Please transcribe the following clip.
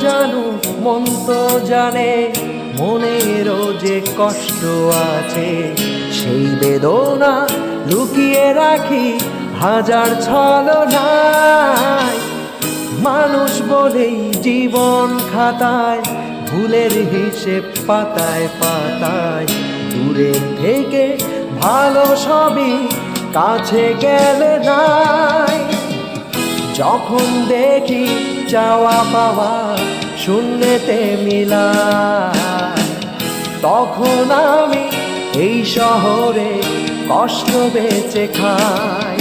জানুক মন তো জানে মনেরও যে কষ্ট আছে, সেই বেদনা লুকিয়ে রাখি হাজার ছলনায়। মানুষ বলেই জীবন খাতায় ভুলের হিসেব পাতায় পাতায়, দূরের থেকে ভালো সবই কাছে গেলে নাই। যখন দেখি চাওয়া পাওয়া শূন্যতে মিলায়, তখন আমি এই শহরে কষ্ট বেঁচে খাই।